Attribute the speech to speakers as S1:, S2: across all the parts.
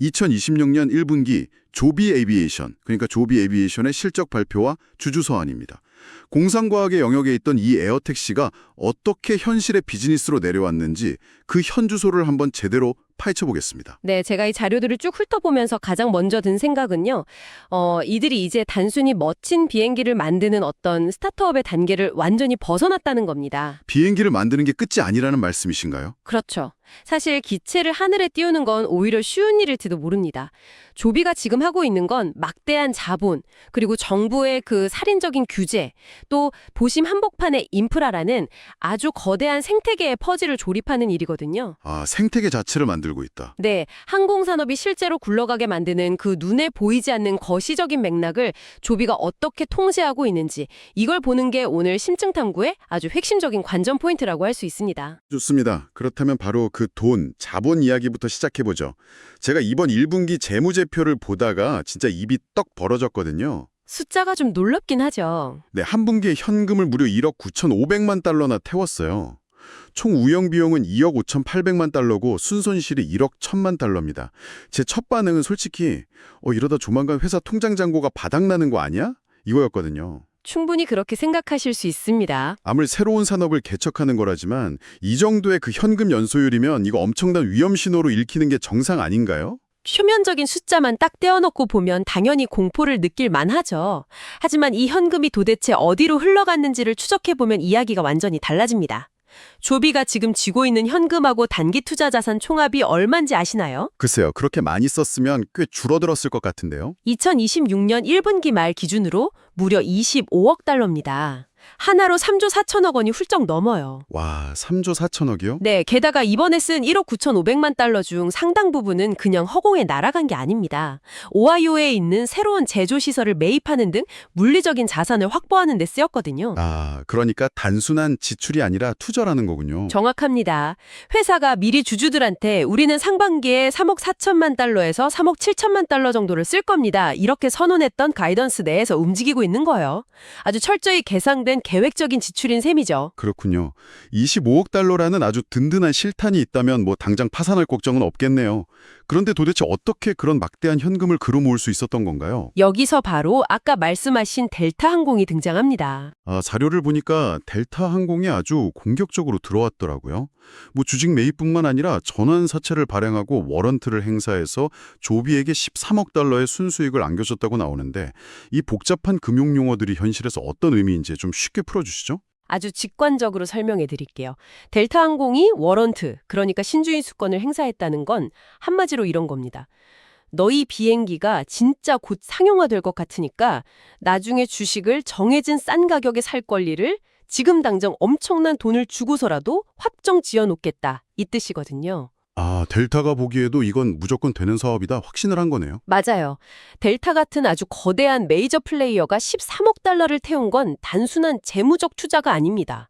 S1: 2026년 1분기 조비 에비에이션, 그러니까 조비 에비에이션의 실적 발표와 주주 서한입니다. 공상과학의 영역에 있던 이 에어택시가 어떻게 현실의 비즈니스로 내려왔는지 그 현주소를 한번 제대로 파헤쳐 보겠습니다.
S2: 네, 제가 이 자료들을 쭉 훑어보면서 가장 먼저 든 생각은요. 이들이 이제 단순히 멋진 비행기를 만드는 어떤 스타트업의 단계를 완전히 벗어났다는 겁니다.
S1: 비행기를 만드는 게 끝이 아니라는 말씀이신가요?
S2: 그렇죠. 사실 기체를 하늘에 띄우는 건 오히려 쉬운 일일지도 모릅니다. 조비가 지금 하고 있는 건 막대한 자본, 그리고 정부의 그 살인적인 규제, 또 도심 한복판의 인프라라는 아주 거대한 생태계의 퍼즐을 조립하는 일이거든요.
S1: 아, 생태계 자체를 만들고 있다.
S2: 네, 항공산업이 실제로 굴러가게 만드는 그 눈에 보이지 않는 거시적인 맥락을 조비가 어떻게 통제하고 있는지 이걸 보는 게 오늘 심층탐구의 아주 핵심적인 관전 포인트라고 할 수 있습니다.
S1: 좋습니다. 그렇다면 바로 그 돈, 자본 이야기부터 시작해보죠. 제가 이번 1분기 재무제표를 보다가 진짜 입이 떡 벌어졌거든요.
S2: 숫자가 좀 놀랍긴 하죠.
S1: 네, 한 분기에 현금을 무려 1억 9,500만 달러나 태웠어요. 총 운영 비용은 2억 5,800만 달러고 순손실이 1억 1,000만 달러입니다. 제 첫 반응은 솔직히 이러다 조만간 회사 통장 잔고가 바닥나는 거 아니야? 이거였거든요.
S2: 충분히 그렇게 생각하실 수 있습니다.
S1: 아무리 새로운 산업을 개척하는 거라지만 이 정도의 그 현금 연소율이면 이거 엄청난 위험 신호로 읽히는 게 정상 아닌가요?
S2: 표면적인 숫자만 딱 떼어놓고 보면 당연히 공포를 느낄 만하죠. 하지만 이 현금이 도대체 어디로 흘러갔는지를 추적해보면 이야기가 완전히 달라집니다. 조비가 지금 쥐고 있는 현금하고 단기 투자 자산 총합이 얼만지 아시나요?
S1: 글쎄요, 그렇게 많이 썼으면 꽤 줄어들었을 것 같은데요.
S2: 2026년 1분기 말 기준으로 무려 25억 달러입니다. 하나로 3조 4천억 원이 훌쩍 넘어요.
S1: 와, 3조 4천억이요?
S2: 네, 게다가 이번에 쓴 1억 9,500만 달러 중 상당 부분은 그냥 허공에 날아간 게 아닙니다. 오하이오에 있는 새로운 제조시설을 매입하는 등 물리적인 자산을 확보하는 데 쓰였거든요.
S1: 아, 그러니까 단순한 지출이 아니라 투자라는 거군요.
S2: 정확합니다. 회사가 미리 주주들한테 우리는 상반기에 3억 4천만 달러에서 3억 7천만 달러 정도를 쓸 겁니다. 이렇게 선언했던 가이던스 내에서 움직이고 있는 거예요. 아주 철저히 계산된 계획적인 지출인 셈이죠.
S1: 그렇군요. 25억 달러라는 아주 든든한 실탄이 있다면 뭐 당장 파산할 걱정은 없겠네요. 그런데 도대체 어떻게 그런 막대한 현금을 그로 모을 수 있었던 건가요?
S2: 여기서 바로 아까 말씀하신 델타 항공이 등장합니다.
S1: 아, 자료를 보니까 델타 항공이 아주 공격적으로 들어왔더라고요. 뭐 주식 매입뿐만 아니라 전환 사채를 발행하고 워런트를 행사해서 조비에게 13억 달러의 순수익을 안겨줬다고 나오는데 이 복잡한 금융 용어들이 현실에서 어떤 의미인지 좀 쉽게 풀어주시죠.
S2: 아주 직관적으로 설명해 드릴게요. 델타 항공이 워런트, 그러니까 신주인 수권을 행사했다는 건 한마디로 이런 겁니다. 너희 비행기가 진짜 곧 상용화될 것 같으니까 나중에 주식을 정해진 싼 가격에 살 권리를 지금 당장 엄청난 돈을 주고서라도 확정 지어놓겠다, 이 뜻이거든요.
S1: 아, 델타가 보기에도 이건 무조건 되는 사업이다 확신을 한 거네요.
S2: 맞아요. 델타 같은 아주 거대한 메이저 플레이어가 13억 달러를 태운 건 단순한 재무적 투자가 아닙니다.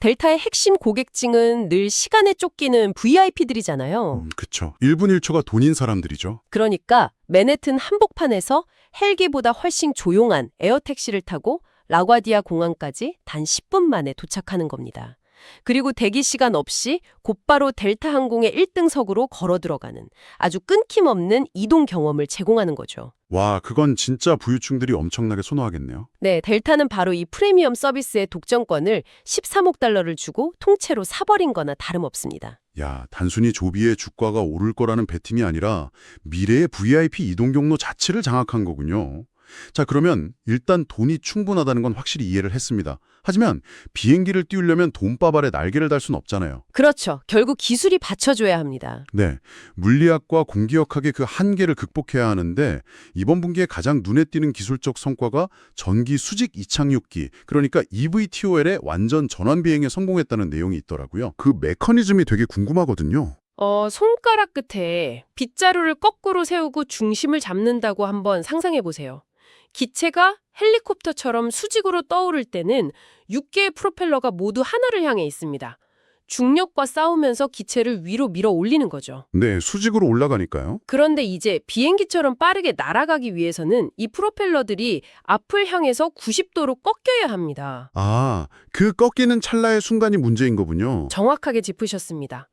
S2: 델타의 핵심 고객층은 늘 시간에 쫓기는 VIP들이잖아요.
S1: 그쵸. 1분 1초가 돈인 사람들이죠.
S2: 그러니까 맨해튼 한복판에서 헬기보다 훨씬 조용한 에어택시를 타고 라과디아 공항까지 단 10분 만에 도착하는 겁니다. 그리고 대기 시간 없이 곧바로 델타 항공의 1등석으로 걸어 들어가는 아주 끊김없는 이동 경험을 제공하는 거죠.
S1: 와, 그건 진짜 부유층들이 엄청나게 선호하겠네요.
S2: 네, 델타는 바로 이 프리미엄 서비스의 독점권을 13억 달러를 주고 통째로 사버린 거나 다름없습니다.
S1: 야, 단순히 조비의 주가가 오를 거라는 베팅이 아니라 미래의 VIP 이동 경로 자체를 장악한 거군요. 자, 그러면 일단 돈이 충분하다는 건 확실히 이해를 했습니다. 하지만 비행기를 띄우려면 돈밥 아래 날개를 달 수는 없잖아요.
S2: 그렇죠. 결국 기술이 받쳐줘야 합니다.
S1: 네, 물리학과 공기역학의 그 한계를 극복해야 하는데 이번 분기에 가장 눈에 띄는 기술적 성과가 전기 수직 이착륙기, 그러니까 EVTOL의 완전 전환 비행에 성공했다는 내용이 있더라고요. 그 메커니즘이 되게 궁금하거든요.
S2: 손가락 끝에 빗자루를 거꾸로 세우고 중심을 잡는다고 한번 상상해 보세요. 기체가 헬리콥터처럼 수직으로 떠오를 때는 6개의 프로펠러가 모두 하나를 향해 있습니다. 중력과 싸우면서 기체를 위로 밀어 올리는 거죠.
S1: 네, 수직으로 올라가니까요.
S2: 그런데 이제 비행기처럼 빠르게 날아가기 위해서는 이 프로펠러들이 앞을 향해서 90도로 꺾여야 합니다.
S1: 아, 그 꺾이는 찰나의 순간이 문제인 거군요.
S2: 정확하게 짚으셨습니다.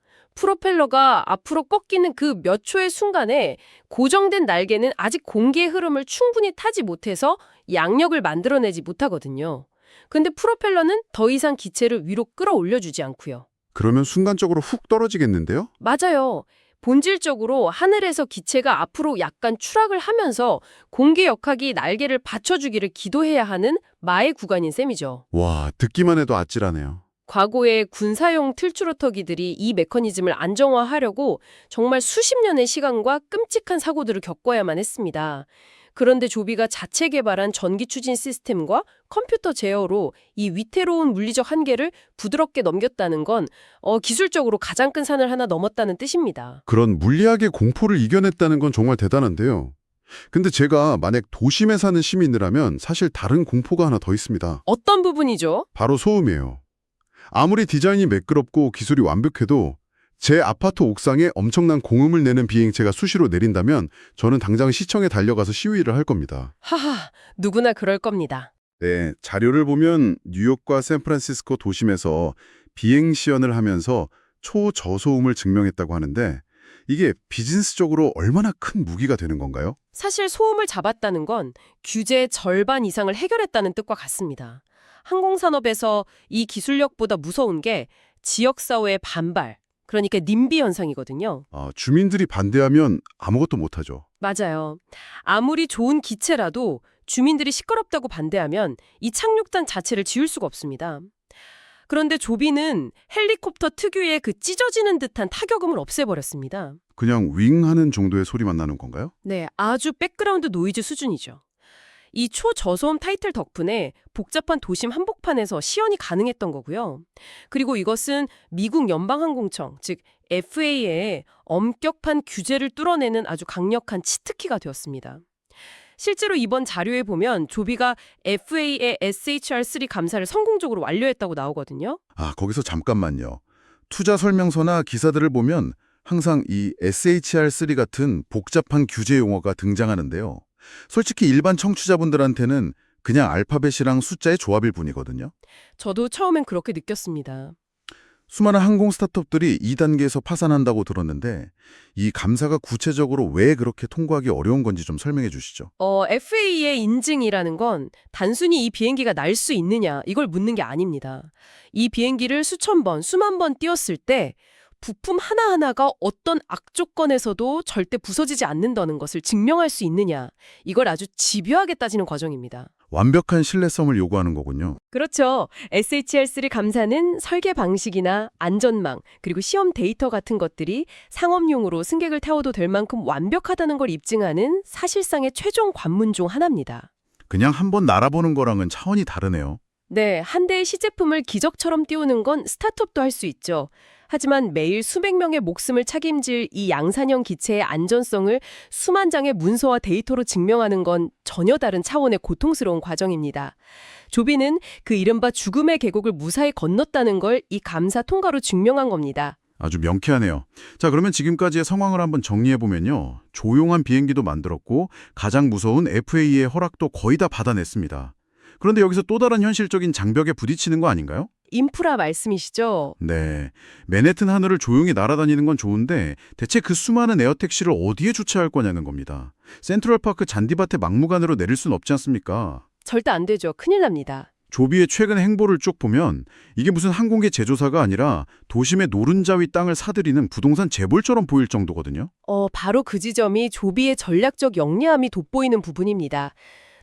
S2: 프로펠러가 앞으로 꺾이는 그 몇 초의 순간에 고정된 날개는 아직 공기의 흐름을 충분히 타지 못해서 양력을 만들어내지 못하거든요. 근데 프로펠러는 더 이상 기체를 위로 끌어올려주지 않고요.
S1: 그러면 순간적으로 훅 떨어지겠는데요?
S2: 맞아요. 본질적으로 하늘에서 기체가 앞으로 약간 추락을 하면서 공기 역학이 날개를 받쳐주기를 기도해야 하는 마의 구간인 셈이죠.
S1: 와, 듣기만 해도 아찔하네요.
S2: 과거의 군사용 틀추로터기들이 이 메커니즘을 안정화하려고 정말 수십 년의 시간과 끔찍한 사고들을 겪어야만 했습니다. 그런데 조비가 자체 개발한 전기 추진 시스템과 컴퓨터 제어로 이 위태로운 물리적 한계를 부드럽게 넘겼다는 건 기술적으로 가장 큰 산을 하나 넘었다는 뜻입니다.
S1: 그런 물리학의 공포를 이겨냈다는 건 정말 대단한데요. 근데 제가 만약 도심에 사는 시민이라면 사실 다른 공포가 하나 더 있습니다.
S2: 어떤 부분이죠?
S1: 바로 소음이에요. 아무리 디자인이 매끄럽고 기술이 완벽해도 제 아파트 옥상에 엄청난 공음을 내는 비행체가 수시로 내린다면 저는 당장 시청에 달려가서 시위를 할 겁니다.
S2: 하하, 누구나 그럴 겁니다.
S1: 네, 자료를 보면 뉴욕과 샌프란시스코 도심에서 비행 시연을 하면서 초저소음을 증명했다고 하는데 이게 비즈니스적으로 얼마나 큰 무기가 되는 건가요?
S2: 사실 소음을 잡았다는 건 규제의 절반 이상을 해결했다는 뜻과 같습니다. 항공산업에서 이 기술력보다 무서운 게 지역사회의 반발, 그러니까 님비 현상이거든요.
S1: 주민들이 반대하면 아무것도 못하죠.
S2: 맞아요. 아무리 좋은 기체라도 주민들이 시끄럽다고 반대하면 이 착륙단 자체를 지을 수가 없습니다. 그런데 조비는 헬리콥터 특유의 그 찢어지는 듯한 타격음을 없애버렸습니다.
S1: 그냥 윙 하는 정도의 소리만 나는 건가요?
S2: 네, 아주 백그라운드 노이즈 수준이죠. 이 초저소음 타이틀 덕분에 복잡한 도심 한복판에서 시연이 가능했던 거고요. 그리고 이것은 미국 연방항공청, 즉 FAA의 엄격한 규제를 뚫어내는 아주 강력한 치트키가 되었습니다. 실제로 이번 자료에 보면 조비가 FAA의 SHR-3 감사를 성공적으로 완료했다고 나오거든요.
S1: 거기서 잠깐만요. 투자 설명서나 기사들을 보면 항상 이 SHR-3 같은 복잡한 규제 용어가 등장하는데요. 솔직히 일반 청취자분들한테는 그냥 알파벳이랑 숫자의 조합일 뿐이거든요.
S2: 저도 처음엔 그렇게 느꼈습니다.
S1: 수많은 항공 스타트업들이 2단계에서 파산한다고 들었는데 이 감사가 구체적으로 왜 그렇게 통과하기 어려운 건지 좀 설명해 주시죠.
S2: FAA의 인증이라는 건 단순히 이 비행기가 날 수 있느냐 이걸 묻는 게 아닙니다. 이 비행기를 수천 번, 수만 번 띄웠을 때 부품 하나하나가 어떤 악조건에서도 절대 부서지지 않는다는 것을 증명할 수 있느냐 이걸 아주 집요하게 따지는 과정입니다.
S1: 완벽한 신뢰성을 요구하는 거군요.
S2: 그렇죠. SHR-3 감사는 설계 방식이나 안전망 그리고 시험 데이터 같은 것들이 상업용으로 승객을 태워도 될 만큼 완벽하다는 걸 입증하는 사실상의 최종 관문 중 하나입니다.
S1: 그냥 한번 날아보는 거랑은 차원이 다르네요.
S2: 네, 한 대의 시제품을 기적처럼 띄우는 건 스타트업도 할 수 있죠. 하지만 매일 수백 명의 목숨을 책임질 이 양산형 기체의 안전성을 수만 장의 문서와 데이터로 증명하는 건 전혀 다른 차원의 고통스러운 과정입니다. 조비는 그 이른바 죽음의 계곡을 무사히 건넜다는 걸 이 감사 통과로 증명한 겁니다.
S1: 아주 명쾌하네요. 자, 그러면 지금까지의 상황을 한번 정리해보면요. 조용한 비행기도 만들었고 가장 무서운 FAA의 허락도 거의 다 받아냈습니다. 그런데 여기서 또 다른 현실적인 장벽에 부딪히는 거 아닌가요?
S2: 인프라 말씀이시죠?
S1: 네. 맨해튼 하늘을 조용히 날아다니는 건 좋은데 대체 그 수많은 에어택시를 어디에 주차할 거냐는 겁니다. 센트럴파크 잔디밭의 막무가내로 내릴 순 없지 않습니까?
S2: 절대 안 되죠. 큰일 납니다.
S1: 조비의 최근 행보를 쭉 보면 이게 무슨 항공기 제조사가 아니라 도심의 노른자위 땅을 사들이는 부동산 재벌처럼 보일 정도거든요.
S2: 바로 그 지점이 조비의 전략적 영리함이 돋보이는 부분입니다.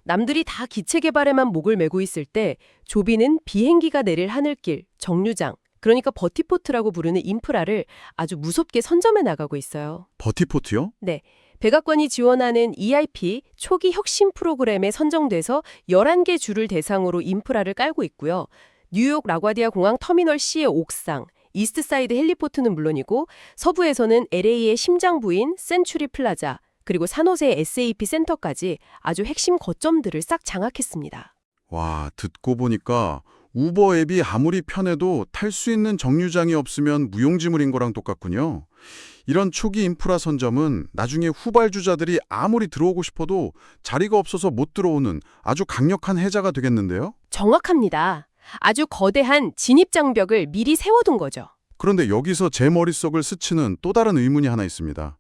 S2: 남들이 다 기체 개발에만 목을 메고 있을 때 조비는 비행기가 내릴 하늘길, 정류장, 그러니까 버티포트라고 부르는 인프라를 아주 무섭게 선점해 나가고 있어요.
S1: 버티포트요?
S2: 네. 백악관이 지원하는 EIP 초기 혁신 프로그램에 선정돼서 11개 주를 대상으로 인프라를 깔고 있고요. 뉴욕 라과디아 공항 터미널 C의 옥상, 이스트사이드 헬리포트는 물론이고 서부에서는 LA의 심장부인 센츄리 플라자, 그리고 산호세 SAP 센터까지 아주 핵심 거점들을 싹 장악했습니다.
S1: 와, 듣고 보니까 우버 앱이 아무리 편해도 탈 수 있는 정류장이 없으면 무용지물인 거랑 똑같군요. 이런 초기 인프라 선점은 나중에 후발주자들이 아무리 들어오고 싶어도 자리가 없어서 못 들어오는 아주 강력한 해자가 되겠는데요?
S2: 정확합니다. 아주 거대한 진입장벽을 미리 세워둔 거죠.
S1: 그런데 여기서 제 머릿속을 스치는 또 다른 의문이 하나 있습니다.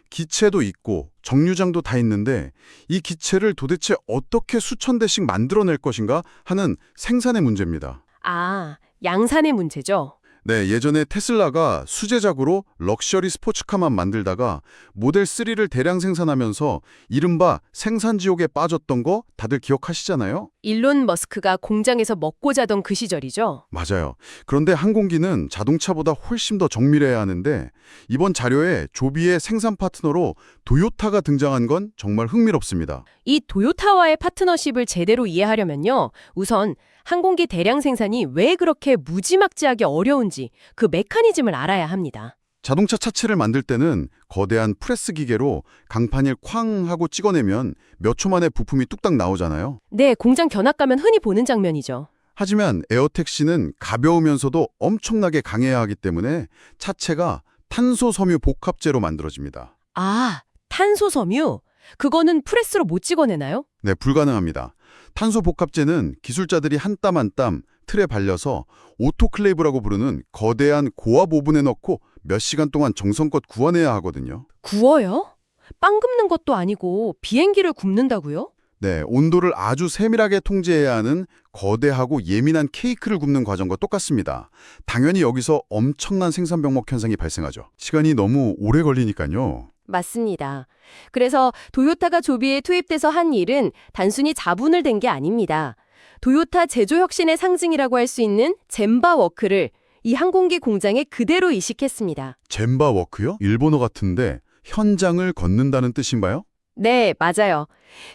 S1: 기체도 있고 정류장도 다 있는데 이 기체를 도대체 어떻게 수천 대씩 만들어낼 것인가 하는 생산의 문제입니다.
S2: 아, 양산의 문제죠.
S1: 네, 예전에 테슬라가 수제작으로 럭셔리 스포츠카만 만들다가 모델 3를 대량 생산하면서 이른바 생산지옥에 빠졌던 거 다들 기억하시잖아요?
S2: 일론 머스크가 공장에서 먹고 자던 그 시절이죠.
S1: 맞아요. 그런데 항공기는 자동차보다 훨씬 더 정밀해야 하는데 이번 자료에 조비의 생산 파트너로 도요타가 등장한 건 정말 흥미롭습니다.
S2: 이 도요타와의 파트너십을 제대로 이해하려면요. 우선 항공기 대량 생산이 왜 그렇게 무지막지하게 어려운지 그 메커니즘을 알아야 합니다.
S1: 자동차 차체를 만들 때는 거대한 프레스 기계로 강판을 쾅 하고 찍어내면 몇 초 만에 부품이 뚝딱 나오잖아요.
S2: 네, 공장 견학 가면 흔히 보는 장면이죠.
S1: 하지만 에어택시는 가벼우면서도 엄청나게 강해야 하기 때문에 차체가 탄소 섬유 복합재로 만들어집니다.
S2: 아, 탄소 섬유? 그거는 프레스로 못 찍어내나요?
S1: 네, 불가능합니다. 탄소 복합재는 기술자들이 한 땀 한 땀 틀에 발려서 오토클레이브라고 부르는 거대한 고압 오븐에 넣고 몇 시간 동안 정성껏 구워내야 하거든요.
S2: 구워요? 빵 굽는 것도 아니고 비행기를 굽는다고요?
S1: 네, 온도를 아주 세밀하게 통제해야 하는 거대하고 예민한 케이크를 굽는 과정과 똑같습니다. 당연히 여기서 엄청난 생산 병목 현상이 발생하죠. 시간이 너무 오래 걸리니까요.
S2: 맞습니다. 그래서 도요타가 조비에 투입돼서 한 일은 단순히 자분을 댄 게 아닙니다. 도요타 제조 혁신의 상징이라고 할 수 있는 젠바 워크를 이 항공기 공장에 그대로 이식했습니다.
S1: 젠바 워크요? 일본어 같은데 현장을 걷는다는 뜻인가요?
S2: 네, 맞아요.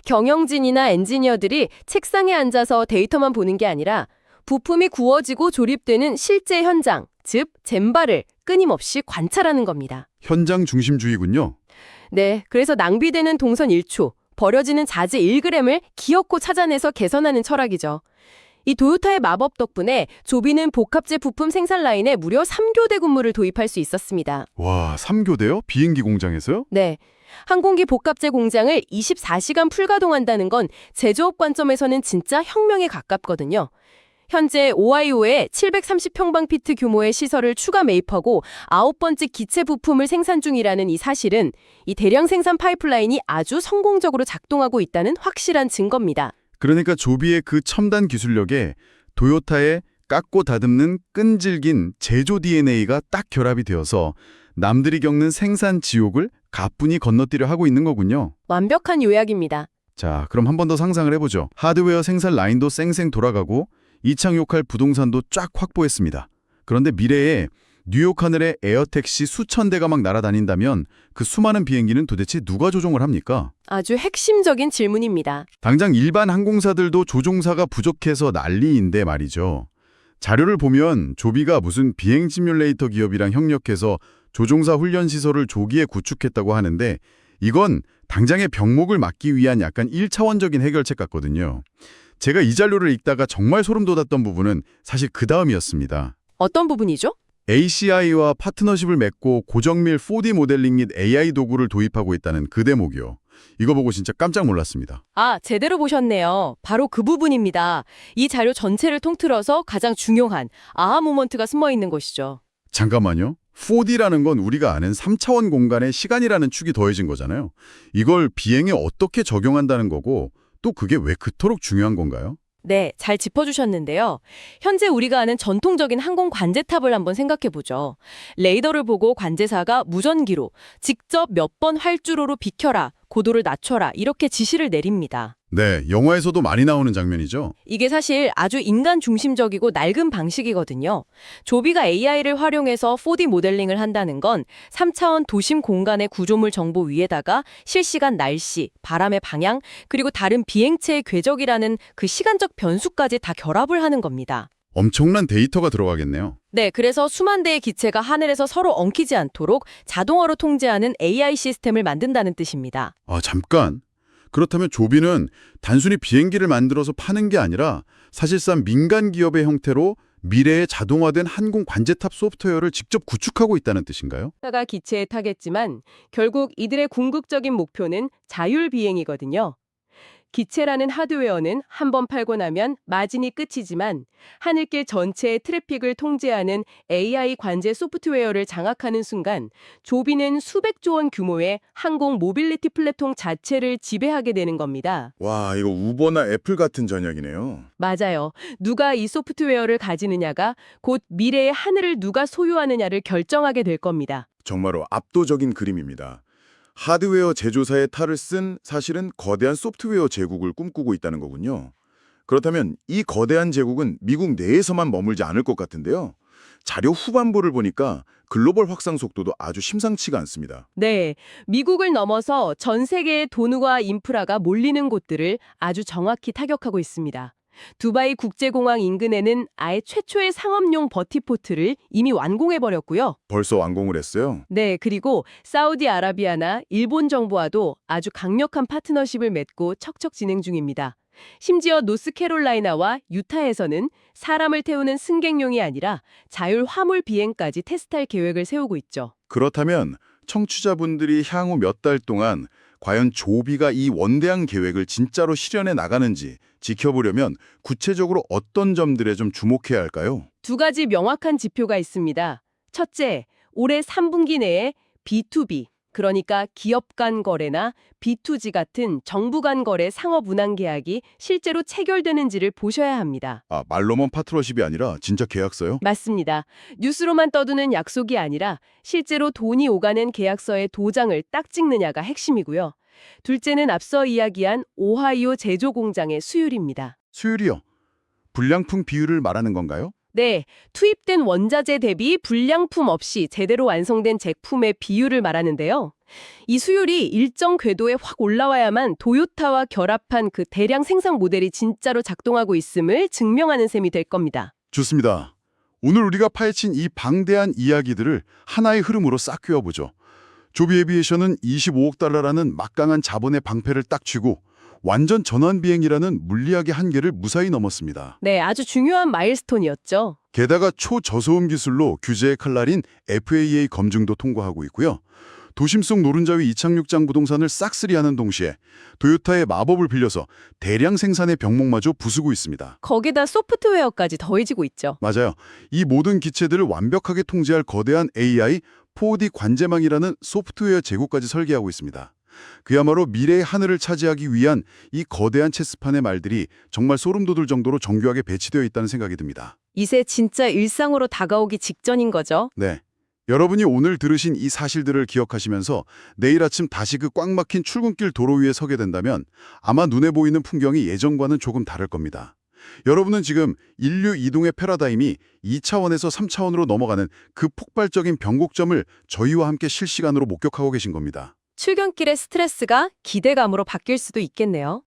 S2: 경영진이나 엔지니어들이 책상에 앉아서 데이터만 보는 게 아니라 부품이 구워지고 조립되는 실제 현장, 즉 젠바를 끊임없이 관찰하는 겁니다.
S1: 현장 중심주의군요.
S2: 네, 그래서 낭비되는 동선 1초, 버려지는 자재 1g을 기어코 찾아내서 개선하는 철학이죠. 이 도요타의 마법 덕분에 조비는 복합재 부품 생산 라인에 무려 3교대 근무를 도입할 수 있었습니다.
S1: 와, 3교대요? 비행기 공장에서요?
S2: 네. 항공기 복합재 공장을 24시간 풀가동한다는 건 제조업 관점에서는 진짜 혁명에 가깝거든요. 현재 오하이오에 730평방피트 규모의 시설을 추가 매입하고 9번째 기체 부품을 생산 중이라는 이 사실은 이 대량 생산 파이프라인이 아주 성공적으로 작동하고 있다는 확실한 증거입니다.
S1: 그러니까 조비의 그 첨단 기술력에 도요타의 깎고 다듬는 끈질긴 제조 DNA가 딱 결합이 되어서 남들이 겪는 생산 지옥을 가뿐히 건너뛰려 하고 있는 거군요.
S2: 완벽한 요약입니다.
S1: 자, 그럼 한 번 더 상상을 해보죠. 하드웨어 생산 라인도 쌩쌩 돌아가고 이착륙할 부동산도 쫙 확보했습니다. 그런데 미래에 뉴욕 하늘에 에어택시 수천 대가 막 날아다닌다면 그 수많은 비행기는 도대체 누가 조종을 합니까?
S2: 아주 핵심적인 질문입니다.
S1: 당장 일반 항공사들도 조종사가 부족해서 난리인데 말이죠. 자료를 보면 조비가 무슨 비행 시뮬레이터 기업이랑 협력해서 조종사 훈련 시설을 조기에 구축했다고 하는데 이건 당장의 병목을 막기 위한 약간 1차원적인 해결책 같거든요. 제가 이 자료를 읽다가 정말 소름 돋았던 부분은 사실 그 다음이었습니다.
S2: 어떤 부분이죠?
S1: ACI와 파트너십을 맺고 고정밀 4D 모델링 및 AI 도구를 도입하고 있다는 그 대목이요. 이거 보고 진짜 깜짝 놀랐습니다.
S2: 아, 제대로 보셨네요. 바로 그 부분입니다. 이 자료 전체를 통틀어서 가장 중요한 아하 모먼트가 숨어 있는 것이죠.
S1: 잠깐만요. 4D라는 건 우리가 아는 3차원 공간에 시간이라는 축이 더해진 거잖아요. 이걸 비행에 어떻게 적용한다는 거고 또 그게 왜 그토록 중요한 건가요?
S2: 네, 잘 짚어주셨는데요. 현재 우리가 아는 전통적인 항공 관제탑을 한번 생각해보죠. 레이더를 보고 관제사가 무전기로 직접 몇 번 활주로로 비켜라, 고도를 낮춰라 이렇게 지시를 내립니다.
S1: 네, 영화에서도 많이 나오는 장면이죠.
S2: 이게 사실 아주 인간 중심적이고 낡은 방식이거든요. 조비가 AI를 활용해서 4D 모델링을 한다는 건 3차원 도심 공간의 구조물 정보 위에다가 실시간 날씨, 바람의 방향, 그리고 다른 비행체의 궤적이라는 그 시간적 변수까지 다 결합을 하는 겁니다.
S1: 엄청난 데이터가 들어가겠네요.
S2: 네, 그래서 수만 대의 기체가 하늘에서 서로 엉키지 않도록 자동화로 통제하는 AI 시스템을 만든다는 뜻입니다.
S1: 아, 잠깐. 그렇다면 조비는 단순히 비행기를 만들어서 파는 게 아니라 사실상 민간 기업의 형태로 미래의 자동화된 항공 관제탑 소프트웨어를 직접 구축하고 있다는 뜻인가요?
S2: 가 기체에 타겠지만 결국 이들의 궁극적인 목표는 자율 비행이거든요. 기체라는 하드웨어는 한 번 팔고 나면 마진이 끝이지만 하늘길 전체의 트래픽을 통제하는 AI 관제 소프트웨어를 장악하는 순간 조비는 수백조 원 규모의 항공 모빌리티 플랫폼 자체를 지배하게 되는 겁니다.
S3: 와, 이거 우버나 애플 같은 전략이네요.
S2: 맞아요. 누가 이 소프트웨어를 가지느냐가 곧 미래의 하늘을 누가 소유하느냐를 결정하게 될 겁니다.
S3: 정말로 압도적인 그림입니다. 하드웨어 제조사의 탈을 쓴 사실은 거대한 소프트웨어 제국을 꿈꾸고 있다는 거군요. 그렇다면 이 거대한 제국은 미국 내에서만 머물지 않을 것 같은데요. 자료 후반부를 보니까 글로벌 확산 속도도 아주 심상치가 않습니다.
S2: 네, 미국을 넘어서 전 세계의 돈과 인프라가 몰리는 곳들을 아주 정확히 타격하고 있습니다. 두바이 국제공항 인근에는 아예 최초의 상업용 버티포트를 이미 완공해버렸고요.
S3: 벌써 완공을 했어요.
S2: 네, 그리고 사우디아라비아나 일본 정부와도 아주 강력한 파트너십을 맺고 척척 진행 중입니다. 심지어 노스캐롤라이나와 유타에서는 사람을 태우는 승객용이 아니라 자율 화물 비행까지 테스트할 계획을 세우고 있죠.
S1: 그렇다면 청취자분들이 향후 몇 달 동안 과연 조비가 이 원대한 계획을 진짜로 실현해 나가는지 지켜보려면 구체적으로 어떤 점들에 좀 주목해야 할까요?
S2: 두 가지 명확한 지표가 있습니다. 첫째, 올해 3분기 내에 B2B, 그러니까 기업 간 거래나 B2G 같은 정부 간 거래 상업 운항 계약이 실제로 체결되는지를 보셔야 합니다.
S1: 아, 말로만 파트너십이 아니라 진짜 계약서요?
S2: 맞습니다. 뉴스로만 떠드는 약속이 아니라 실제로 돈이 오가는 계약서의 도장을 딱 찍느냐가 핵심이고요. 둘째는 앞서 이야기한 오하이오 제조 공장의 수율입니다.
S1: 수율이요. 불량품 비율을 말하는 건가요?
S2: 네, 투입된 원자재 대비 불량품 없이 제대로 완성된 제품의 비율을 말하는데요. 이 수율이 일정 궤도에 확 올라와야만 도요타와 결합한 그 대량 생산 모델이 진짜로 작동하고 있음을 증명하는 셈이 될 겁니다.
S1: 좋습니다. 오늘 우리가 파헤친 이 방대한 이야기들을 하나의 흐름으로 싹 꿰어보죠. 조비 에비에이션은 25억 달러라는 막강한 자본의 방패를 딱 쥐고 완전 전환 비행이라는 물리학의 한계를 무사히 넘었습니다.
S2: 네, 아주 중요한 마일스톤이었죠.
S1: 게다가 초저소음 기술로 규제의 칼날인 FAA 검증도 통과하고 있고요. 도심 속 노른자위 이착륙장 부동산을 싹쓸이하는 동시에 도요타의 마법을 빌려서 대량 생산의 병목마저 부수고 있습니다.
S2: 거기다 소프트웨어까지 더해지고 있죠.
S1: 맞아요. 이 모든 기체들을 완벽하게 통제할 거대한 AI 4D 관제망이라는 소프트웨어 제국까지 설계하고 있습니다. 그야말로 미래의 하늘을 차지하기 위한 이 거대한 체스판의 말들이 정말 소름 돋을 정도로 정교하게 배치되어 있다는 생각이 듭니다.
S2: 이제 진짜 일상으로 다가오기 직전인 거죠.
S1: 네. 여러분이 오늘 들으신 이 사실들을 기억하시면서 내일 아침 다시 그 꽉 막힌 출근길 도로 위에 서게 된다면 아마 눈에 보이는 풍경이 예전과는 조금 다를 겁니다. 여러분은 지금 인류 이동의 패러다임이 2차원에서 3차원으로 넘어가는 그 폭발적인 변곡점을 저희와 함께 실시간으로 목격하고 계신 겁니다.
S2: 출근길의 스트레스가 기대감으로 바뀔 수도 있겠네요.